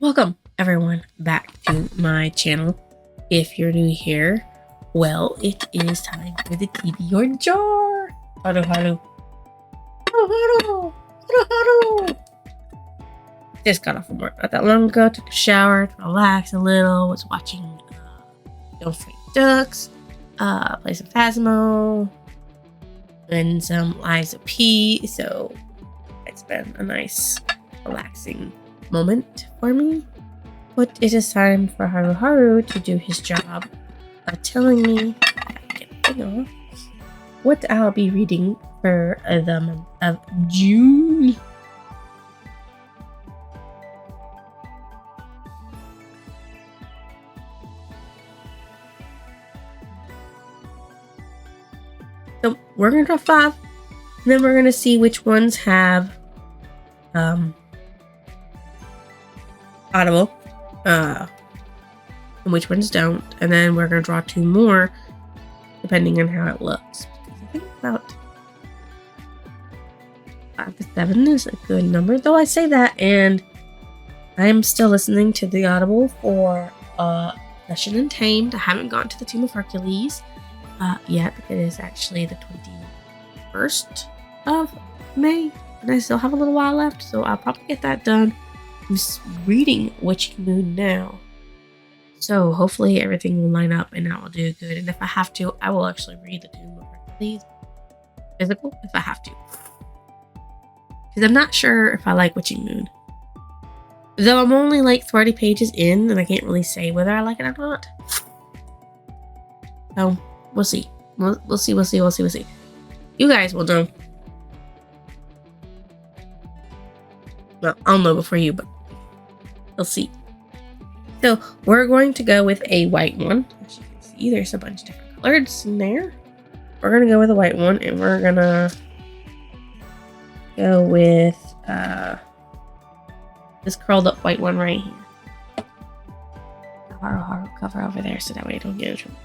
Welcome everyone back to my channel. If you're new here, well, it is time for the TBR jar. Haru haru. Haru haru. Haru haru. Just got off from work not that long ago, took a shower to relax a little, was watching Don't Feed Ducks, play some Phasmo, and some Lies of P, so it's been a nice relaxing moment for me. But it is time for Haru Haru to do his job of telling me what I'll be reading for the month of June. So we're gonna draw 5, and then we're gonna see which ones have Audible, and which ones don't, and then we're gonna draw 2 more depending on how it looks. I think about 5 to 7 is a good number, though I say that, and I'm still listening to the Audible for Session and Tamed. I haven't gotten to the Tomb of Hercules yet. It is actually the 21st of May, and I still have a little while left, so I'll probably get that done. I'm reading Witching Moon now, so hopefully everything will line up and I will do good. And if I have to, I will actually read the Tomb of Hercules physical if I have to, because I'm not sure if I like Witching Moon. Though I'm only like 30 pages in, and I can't really say whether I like it or not. So we'll see. We'll see. You guys will know. Well, I'll know before you, but we'll see. So we're going to go with a white one. As you can see, there's a bunch of different colors in there. We're going to go with a white one, and we're going to go with this curled up white one right here. Haru Haru cover over there so that way I don't get in trouble.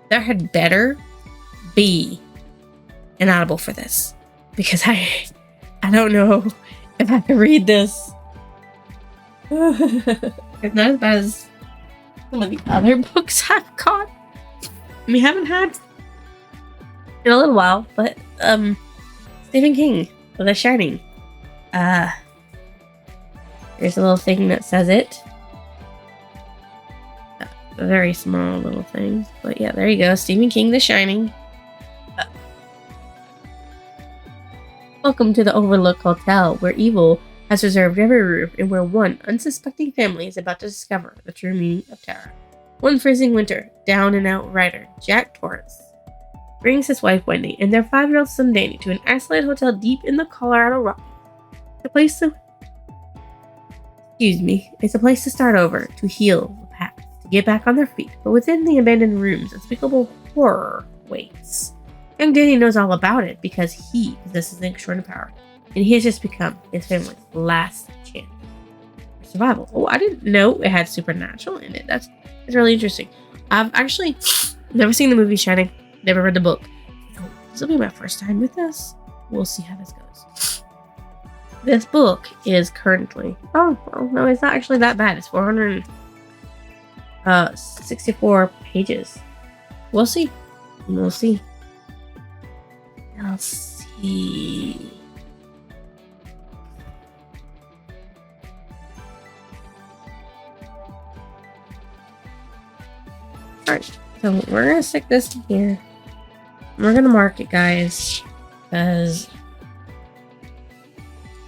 There had better be an Audible for this, because I don't know if I can read this. It's not as bad as some of the other books I've got. We haven't had in a little while, but Stephen King, The Shining. There's a little thing that says it. A very small little thing, but yeah, there you go. Stephen King, The Shining. Welcome to the Overlook Hotel, where evil has reserved every roof and where one unsuspecting family is about to discover the true meaning of terror. One freezing winter, down-and-out writer, Jack Torrance, brings his wife Wendy and their 5-year-old son Danny to an isolated hotel deep in the Colorado Rockies. It's a place to start over, to heal the past, to get back on their feet. But within the abandoned rooms, unspeakable horror waits. Young Danny knows all about it because he possesses an extraordinary power, and he has just become his family's last chance for survival. Oh, I didn't know it had supernatural in it. That's really interesting. I've actually never seen the movie Shining, never read the book. So this will be my first time with this. We'll see how this goes. This book is currently... Oh, well, no, it's not actually that bad. It's 464 pages. We'll see. We'll see. Alright, so we're gonna stick this in here. We're gonna mark it, guys, because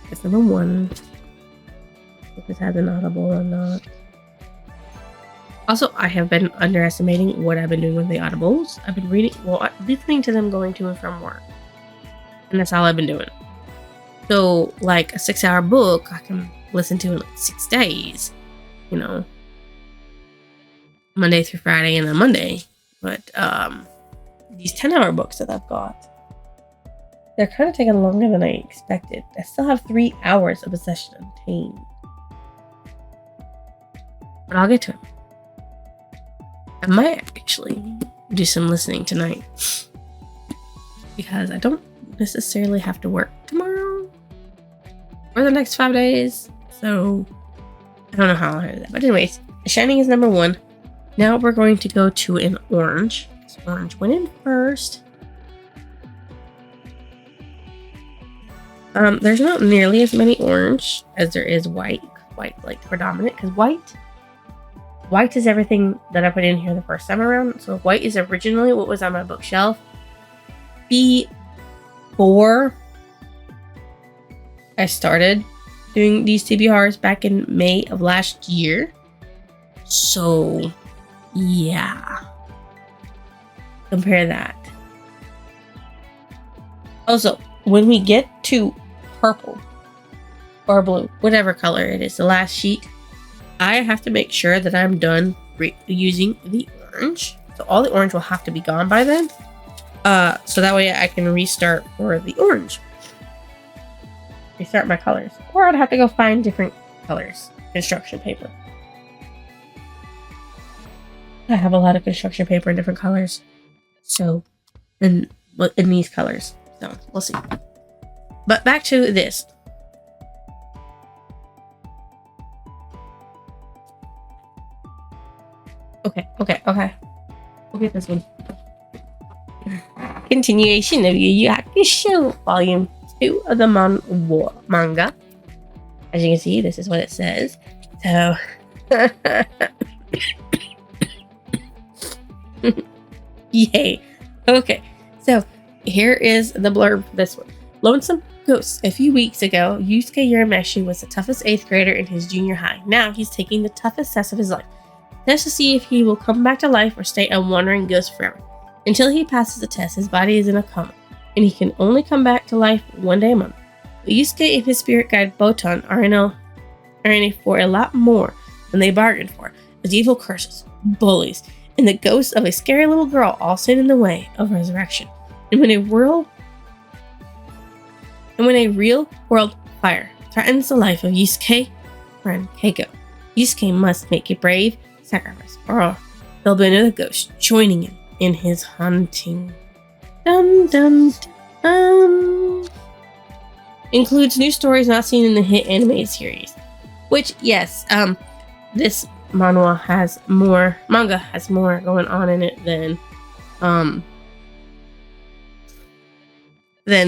it's number 1. If this has an Audible or not. Also, I have been underestimating what I've been doing with the Audibles. I've been listening to them going to and from work. And that's all I've been doing. So, like a 6-hour book, I can listen to in like 6 days. You know, Monday through Friday and then Monday. But these 10-hour books that I've got, they're kind of taking longer than I expected. I still have 3 hours of a session obtained. But I'll get to it. I might actually do some listening tonight, because I don't necessarily have to work tomorrow or the next 5 days. So I don't know how I'll do that. But anyways, shining is number 1. Now we're going to go to an orange. So orange went in first. There's not nearly as many orange as there is white. White like predominant, because white is everything that I put in here the first time around. So white is originally what was on my bookshelf before I started doing these TBRs back in May of last year. So yeah, compare that. Also, when we get to purple or blue, whatever color it is, the last sheet, I have to make sure that I'm done using the orange. So all the orange will have to be gone by then. So that way I can restart for the orange. Restart my colors. Or I'd have to go find different colors. Construction paper. I have a lot of construction paper in different colors. So, in these colors. So, we'll see. But back to this. Okay. We'll get this one. Continuation of Yu Yu Hakusho, Volume 2 of the manga. As you can see, this is what it says. So, yay. Okay, so here is the blurb for this one. Lonesome Ghost. A few weeks ago, Yusuke Urameshi was the toughest 8th grader in his junior high. Now he's taking the toughest test of his life. Just to see if he will come back to life or stay a wandering ghost forever. Until he passes the test, his body is in a coma, and he can only come back to life one day a month. But Yusuke and his spirit guide Botan are in it for a lot more than they bargained for, as evil curses, bullies, and the ghost of a scary little girl all stand in the way of resurrection. And when a real world fire threatens the life of Yusuke's friend Keiko, Yusuke must make a brave sacrifice, or there'll be another ghost joining him in his hunting. Dum dum dum. Includes new stories not seen in the hit animated series. Which, yes, this manga has more going on in it than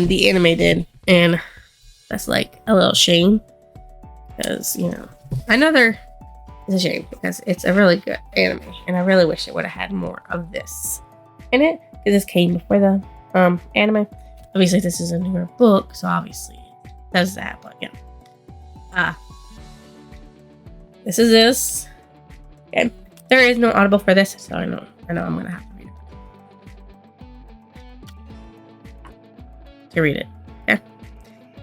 the anime did, and that's like a little shame, because I know it's a shame because it's a really good anime, and I really wish it would have had more of this in it, because this came before the anime. Obviously, this is a newer book, so obviously it does that, but yeah. This is this. Okay. There is no audible for this, so I know I'm gonna have to read it. Okay.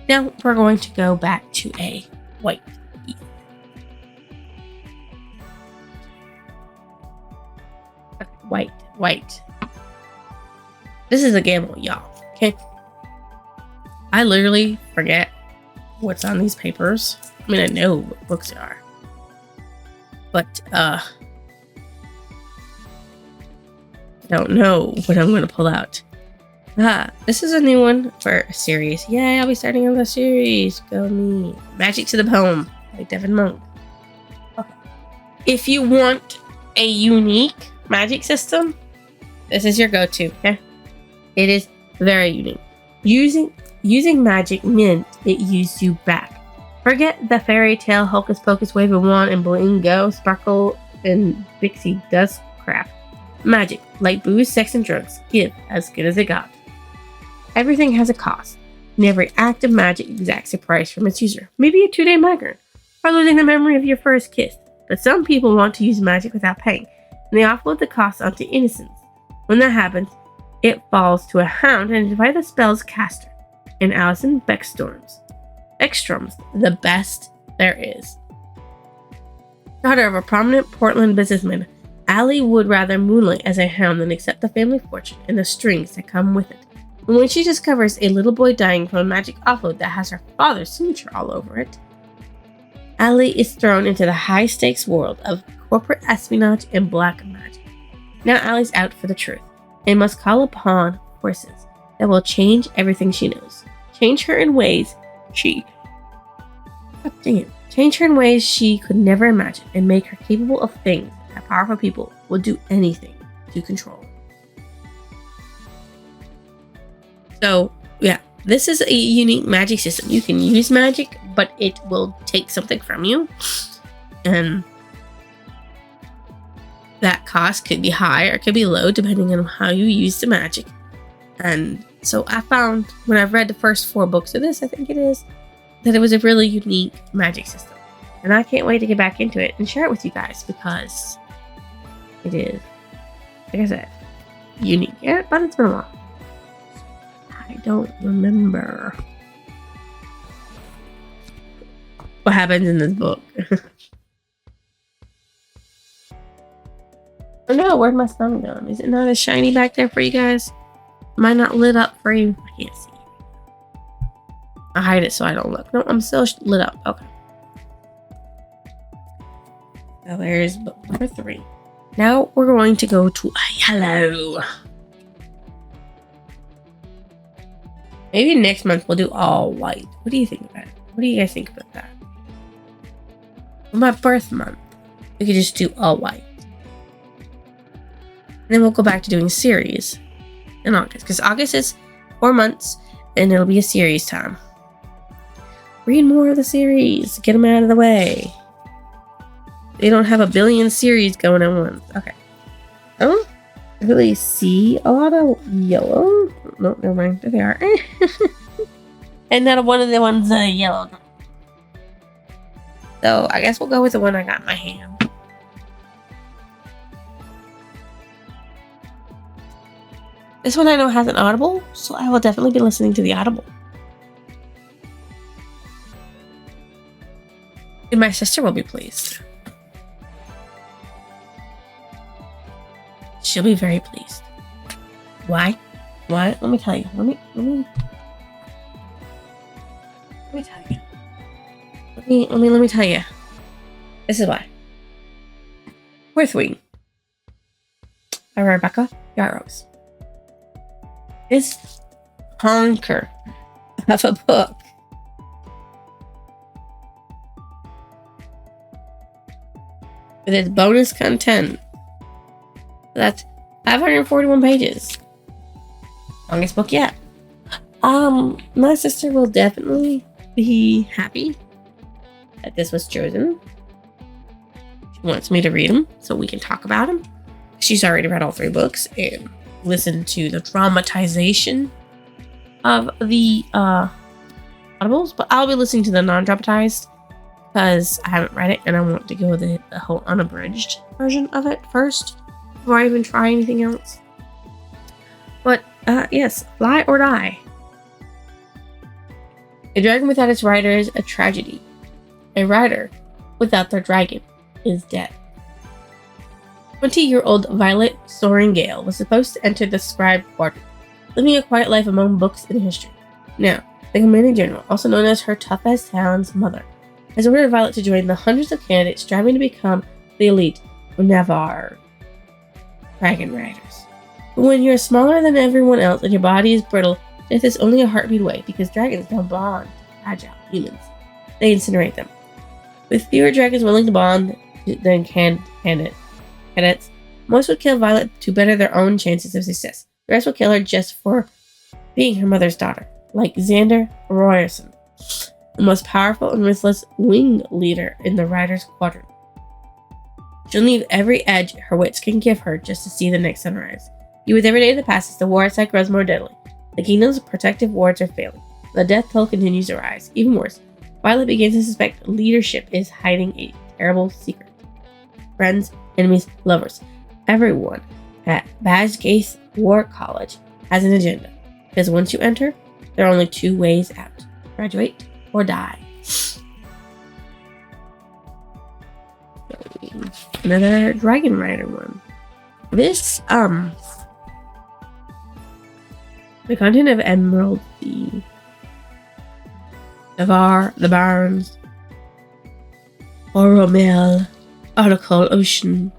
Now we're going to go back to a white. Okay, white. This is a gamble, y'all. Okay. I literally forget what's on these papers. I mean, I know what books they are, but I don't know what I'm going to pull out. This is a new one for a series. Yay, I'll be starting on the series. Go me. Magic to the Poem by Devin Monk. Okay. If you want a unique magic system, this is your go-to, okay? It is very unique. Using magic meant it used you back. Forget the fairy tale hocus pocus wave a wand and bling go, sparkle and pixie dust crap. Magic, like booze, sex, and drugs, give as good as it got. Everything has a cost, and every act of magic exacts a price from its user. Maybe a 2-day migraine, or losing the memory of your first kiss. But some people want to use magic without paying, and they offload the cost onto innocence. When that happens, it falls to a hound and by the spell's caster, and Alison Beckstrom's, the best there is. Daughter of a prominent Portland businessman, Allie would rather moonlight as a hound than accept the family fortune and the strings that come with it. And when she discovers a little boy dying from a magic offload that has her father's signature all over it, Allie is thrown into the high-stakes world of corporate espionage and black magic. Now Allie's out for the truth and must call upon forces that will change everything she knows. Change her in ways she could never imagine, and make her capable of things that powerful people would do anything to control. So, yeah, this is a unique magic system. You can use magic, but it will take something from you. And that cost could be high or could be low depending on how you use the magic. And so I found, when I've read the first 4 books of this, I think it is, that it was a really unique magic system. And I can't wait to get back into it and share it with you guys, because it is, like I said, unique. Yeah, but it's been a while. I don't remember what happens in this book. Oh no, where'd my stomach go? Is it not as shiny back there for you guys? Am I not lit up for you? I can't see. I hide it so I don't look. No, I'm still lit up. Okay. So there's book number 3. Now we're going to go to a yellow. Maybe next month we'll do all white. What do you think about it? What do you guys think about that? For my birth month, we could just do all white. And then we'll go back to doing series in August, because August is 4 months and it'll be a series time. Read more of the series. Get them out of the way. They don't have a billion series going at once. Okay. I don't really see a lot of yellow. No, never mind. There they are. And not one of the ones yellow. So I guess we'll go with the one I got in my hand. This one I know has an Audible, so I will definitely be listening to the Audible. And my sister will be pleased. She'll be very pleased. Why? Why? Let me tell you. Let me tell you. Let me tell you. This is why. Worthwing by Rebecca Yarros. This honker of a book with its bonus content. That's 541 pages. Longest book yet. My sister will definitely be happy that this was chosen. She wants me to read them so we can talk about them. She's already read all 3 books and listened to the dramatization of the audibles, but I'll be listening to the non-dramatized because I haven't read it and I want to go the whole unabridged version of it first before I even try anything else. But yes, Fly or Die. A dragon without its rider is a tragedy. A rider without their dragon is dead. 20-year-old Violet Soaringale was supposed to enter the scribe quadrant, living a quiet life among books and history. Now, the commanding general, also known as her tough-as-town's mother, has ordered Violet to join the hundreds of candidates striving to become the elite of Navarre dragon riders. But when you're smaller than everyone else and your body is brittle, death is only a heartbeat away, because dragons don't bond to fragile humans. They incinerate them. With fewer dragons willing to bond than candidates, most would kill Violet to better their own chances of success. The rest would kill her just for being her mother's daughter, like Xander Royerson, the most powerful and ruthless wing leader in the Riders' Quadrant. She'll need every edge her wits can give her just to see the next sunrise. Yet with every day that passes, the war outside grows more deadly. The kingdom's protective wards are failing. The death toll continues to rise. Even worse, Violet begins to suspect leadership is hiding a terrible secret. Friends, enemies, lovers, everyone at Badgegaith War College has an agenda. Because once you enter, there are only 2 ways out. Graduate or die. Another Dragon Rider one. This, the content of Emerald, the Navarre, the Barons, Oromel, Article Ocean.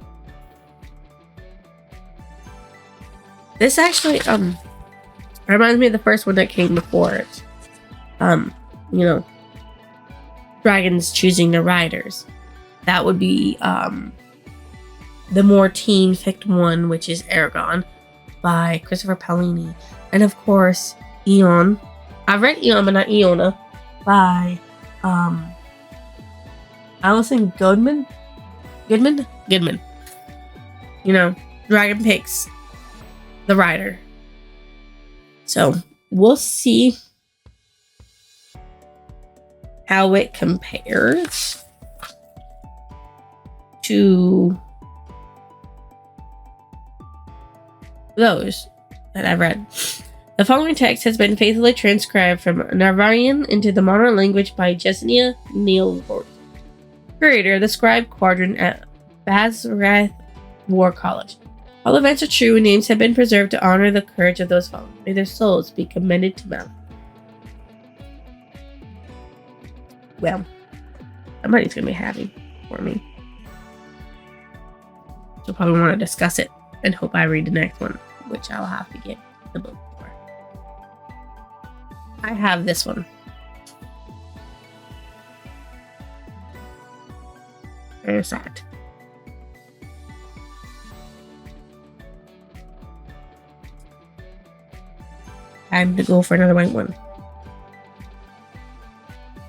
This actually, It reminds me of the first one that came before it. You know, dragons choosing their riders. That would be the more teen-fic one, which is Aragon by Christopher Paolini. And of course, Eon. I've read Eon, but not Iona, by Alison Goodman. You know, Dragon picks the rider. So we'll see how it compares to those that I've read. The following text has been faithfully transcribed from Navarian into the modern language by Jesenia Neilworth, curator of the Scribe Quadrant at Bazrath War College. All events are true and names have been preserved to honor the courage of those fallen. May their souls be commended to Mount. Well, somebody's going to be happy for me. So probably want to discuss it and hope I read the next one, which I'll have to get the book for. I have this one. There's that. Time to go for another white one.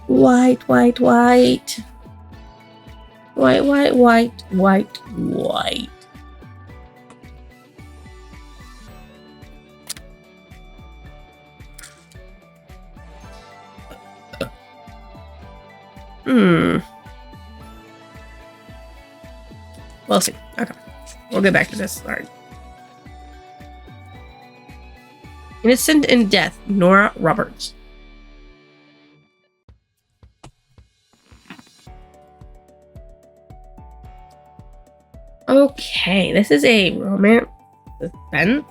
White. We'll see. Okay. We'll get back to this. All right. Innocent in Death, Nora Roberts. Okay, this is a romance suspense.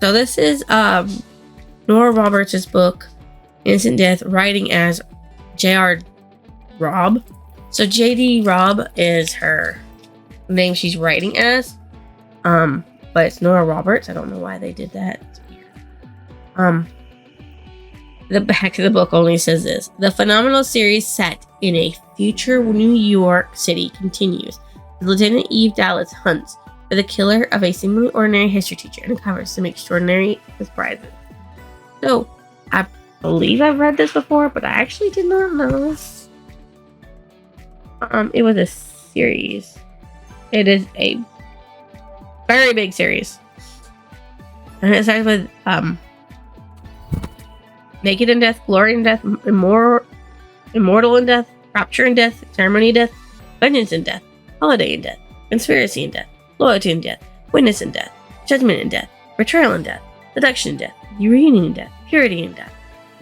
So this is Nora Roberts' book, Innocent Death, writing as J.R. Robb. So J.D. Robb is her name she's writing as. But it's Nora Roberts. I don't know why they did that. It's weird. The back of the book only says this. The phenomenal series set in a future New York City continues as Lieutenant Eve Dallas hunts for the killer of a seemingly ordinary history teacher and uncovers some extraordinary surprises. So, I believe I've read this before, but I actually did not know this. It was a series. It is a very big series. And it starts with, Naked in Death, Glory in Death, Immortal in Death, Rapture in Death, Ceremony in Death, Vengeance in Death, Holiday in Death, Conspiracy in Death, Loyalty in Death, Witness in Death, Judgment in Death, Betrayal in Death, Seduction in Death, Reunion in Death, Purity in Death,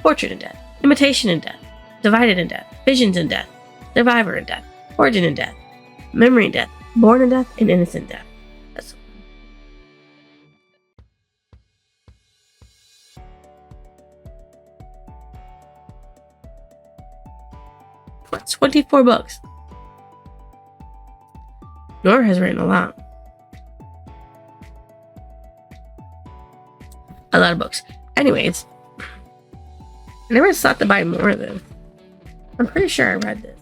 Portrait in Death, Imitation in Death, Divided in Death, Visions in Death, Survivor in Death, Origin in Death, Memory in Death, Born in Death, and Innocent Death. That's 24 books. Nora has written a lot. A lot of books. Anyways, I never thought to buy more of this. I'm pretty sure I read this.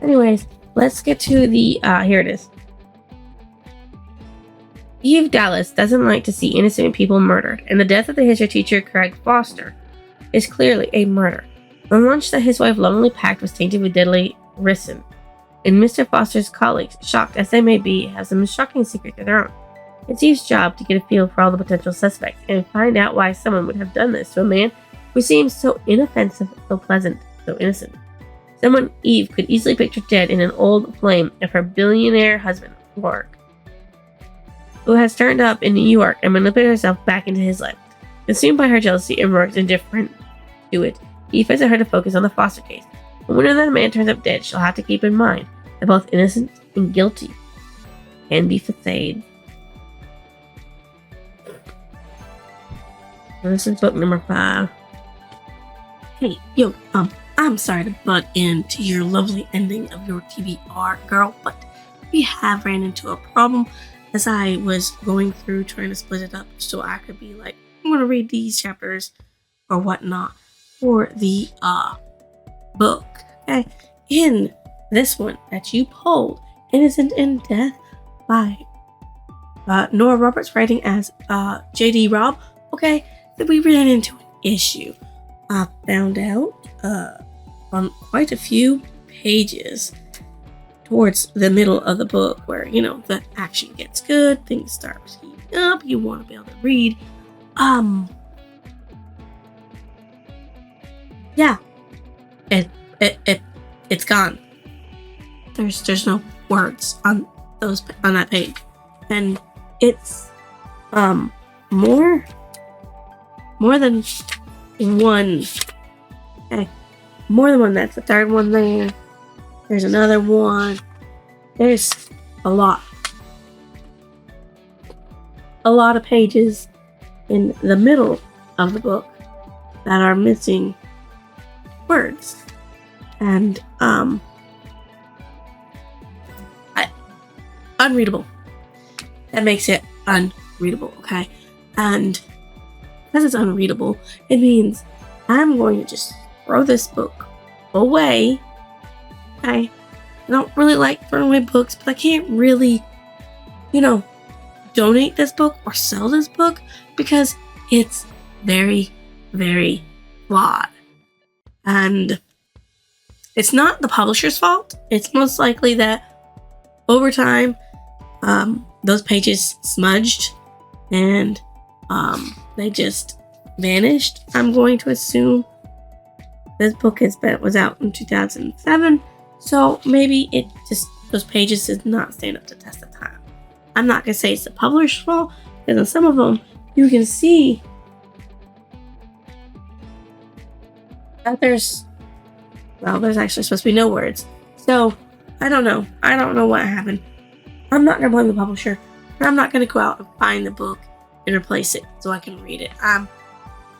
Anyways, let's get to the, here it is. Eve Dallas doesn't like to see innocent people murdered, and the death of the history teacher Craig Foster is clearly a murder. The lunch that his wife lovingly packed was tainted with deadly ricin, and Mr. Foster's colleagues, shocked as they may be, have some shocking secrets of their own. It's Eve's job to get a feel for all the potential suspects and find out why someone would have done this to a man who seems so inoffensive, so pleasant, so innocent. Someone Eve could easily picture dead in an old flame of her billionaire husband, Warwick, who has turned up in New York and manipulated herself back into his life. Consumed by her jealousy and Rourke's indifferent to it, Eve has her to focus on the Foster case. But when another man turns up dead, she'll have to keep in mind that both innocent and guilty can be facade. This is book number 5. Hey, yo, I I'm sorry to butt into your lovely ending of your TBR, girl, but we have ran into a problem as I was going through trying to split it up so I could be like, I'm gonna read these chapters or whatnot for the book. Okay, in this one that you pulled, Innocent in Death by Nora Roberts, writing as J.D. Robb. Okay, then we ran into an issue. I found out on quite a few pages towards the middle of the book where, the action gets good, things start heating up, you want to be able to read. Yeah, it's gone. There's no words on that page, and it's more than one. Okay, more than one. That's the third one there. There's another one. There's a lot of pages in the middle of the book that are missing words, and unreadable. That makes it unreadable, okay? And because it's unreadable, it means I'm going to just throw this book away. Okay? I don't really like throwing away books, but I can't really, donate this book or sell this book because it's very, very flawed. And it's not the publisher's fault. It's most likely that over time, those pages smudged and they just vanished. I'm going to assume this book was out in 2007, so maybe those pages did not stand up to test of time. I'm not gonna say it's the publisher's fault, because in some of them you can see that there's actually supposed to be no words. So I don't know what happened. I'm not gonna blame the publisher, but I'm not gonna go out and find the book and replace it so I can read it. I'm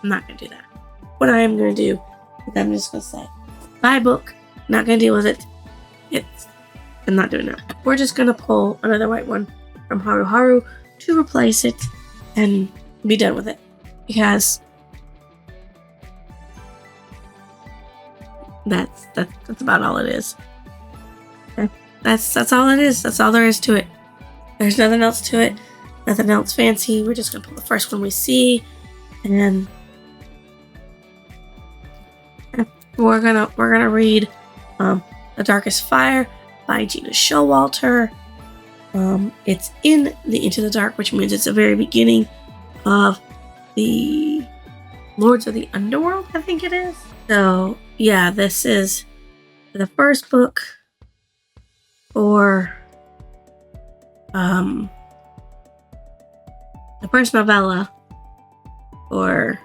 not gonna do that. What I am gonna do is I'm just gonna say, buy a book, not gonna deal with it. I'm not doing that. We're just gonna pull another white one from Haru Haru to replace it and be done with it. Because that's about all it is. Okay? That's all it is. That's all there is to it. There's nothing else to it. Nothing else fancy. We're just gonna pull the first one we see, and we're gonna read The Darkest Fire by Gina Showalter. It's in the Into the Dark, which means it's the very beginning of the Lords of the Underworld, I think it is. So yeah, this is the first book for the first novella or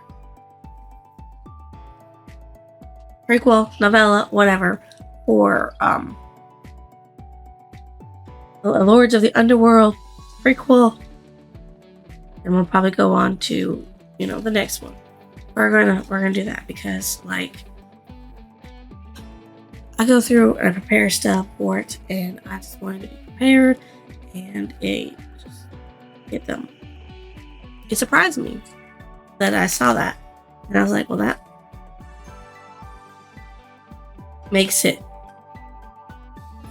prequel novella, whatever, for the Lords of the Underworld prequel, and we'll probably go on to the next one. We're gonna do that because I go through and prepare stuff for it, and I just wanted to be prepared, and just get them. It surprised me that I saw that, and I was like, well, that makes it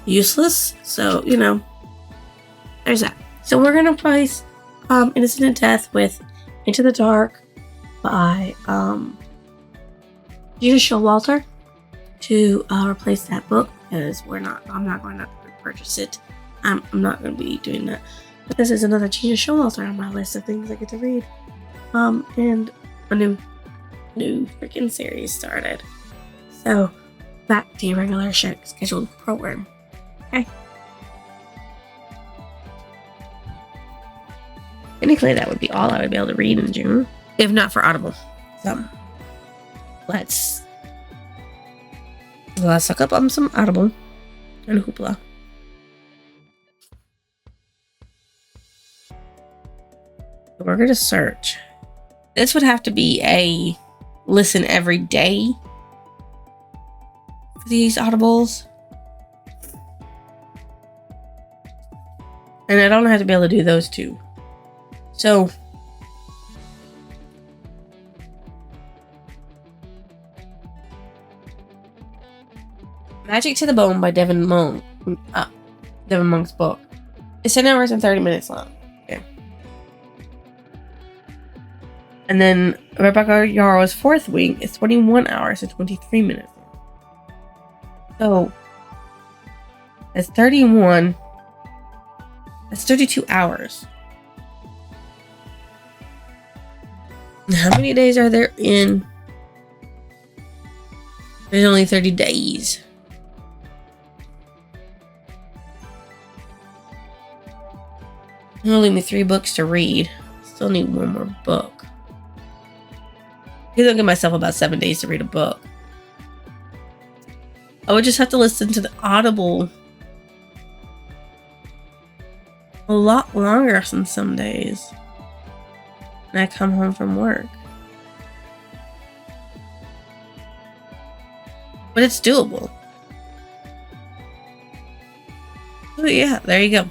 useless. So there's that. So we're gonna replace Innocent in Death with Into the Dark by Gina Showalter to replace that book, because I'm not going to purchase it. I'm not going to be doing that. But this is another Gina Showalter on my list of things I get to read. And a new freaking series started. So back to your regular scheduled program. Okay. Technically, that would be all I would be able to read in June, if not for Audible. So let's suck up on some Audible and Hoopla. We're gonna search. This would have to be a listen every day these audibles. And I don't have to be able to do those two. So Magic to the Bone by Devin Monk. Devin Monk's book. It's 10 hours and 30 minutes long. Okay. And then Rebecca Yarrow's Fourth Wing is 21 hours and 23 minutes long. So that's 31. That's 32 hours. How many days are there in? There's only 30 days. It'll leave me 3 books to read. Still need one more book. Because I'll give myself about 7 days to read a book. I would just have to listen to the Audible a lot longer than some days. And I come home from work. But it's doable. So yeah, there you go.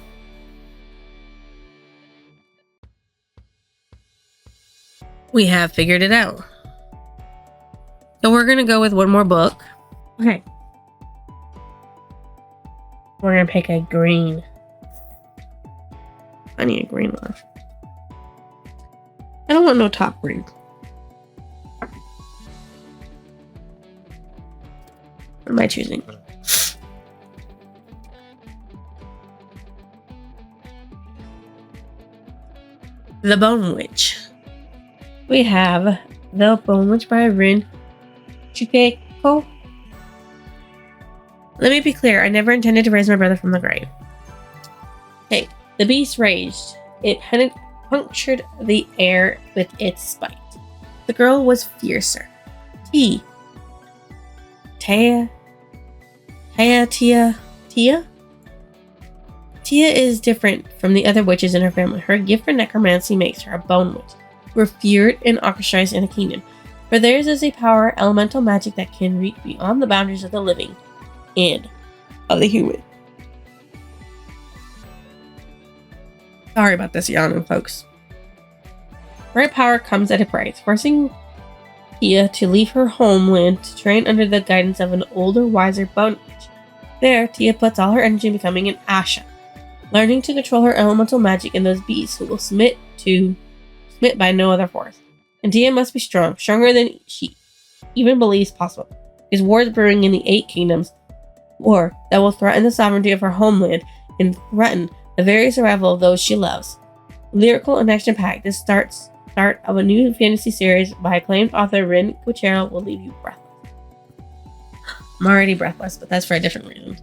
We have figured it out. So we're going to go with one more book. Okay. We're going to pick a green. I need a green one. I don't want no top green. What am I choosing? The Bone Witch. We have The Bone Witch by Rin Chukeko. Let me be clear, I never intended to raise my brother from the grave. Okay, the beast raged. It punctured the air with its spite. The girl was fiercer. Tia is different from the other witches in her family. Her gift for necromancy makes her a bone witch, revered and ostracized in a kingdom. For theirs is a power, elemental magic that can reach beyond the boundaries of the living and of the human. Sorry about this yawning, folks. Great power comes at a price, forcing Tia to leave her homeland to train under the guidance of an older, wiser bone witch. There, Tia puts all her energy in becoming an Asha, learning to control her elemental magic and those beasts who will submit by no other force. And Tia must be strong, stronger than she even believes possible. There's wars brewing in the 8 kingdoms, war that will threaten the sovereignty of her homeland and threaten the very survival of those she loves. Lyrical and action-packed, this start of a new fantasy series by acclaimed author Rin Cuchero will leave you breathless. I'm already breathless, but that's for a different reason.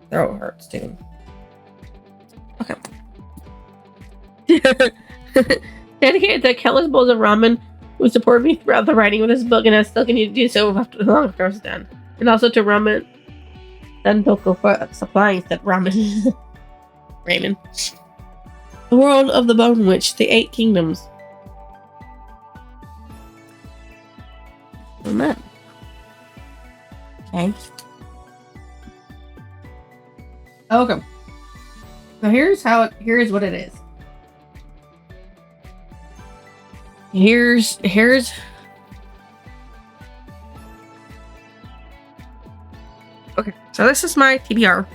Throat hurts too. Okay. Dedicated to countless bowls of ramen who supported me throughout the writing of this book and I still continue to do so long after it's done. And also to Ramen Dantoko for supplying said ramen. Ramen. The world of the Bone Witch, the 8 kingdoms. Amen. Okay. Okay. So here's what it is. Here's okay, so this is my TBR.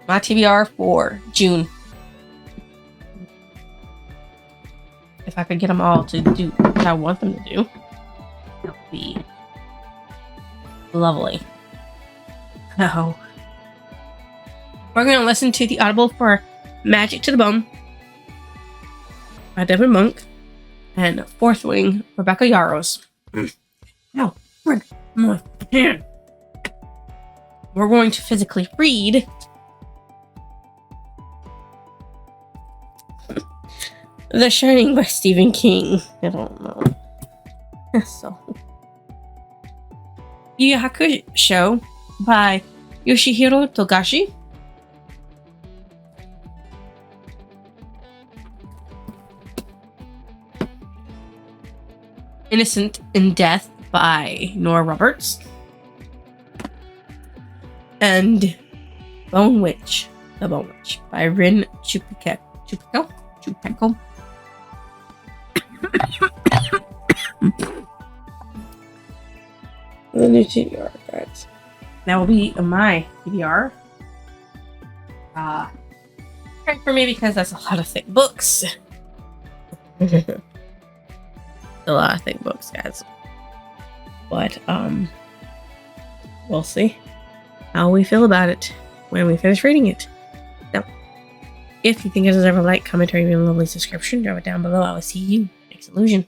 My TBR for June. If I could get them all to do what I want them to do, that would be lovely. So, we're going to listen to the Audible for Magic to the Bone by Devin Monk and Fourth Wing, Rebecca Yarros. Now, my hand. We're going to physically read The Shining by Stephen King. I don't know. So, Yu Yu Hakusho by Yoshihiro Togashi. Innocent in Death by Nora Roberts. And Bone Witch, The Bone Witch by Rin Chupeco. The new TBR, guys. That will be my TBR. Great for me because that's a lot of thick books. A lot of thick books, guys. But we'll see how we feel about it when we finish reading it. Now, if you think it deserves a like, comment, or even a lovely subscription, drop it down below. I will see you next illusion.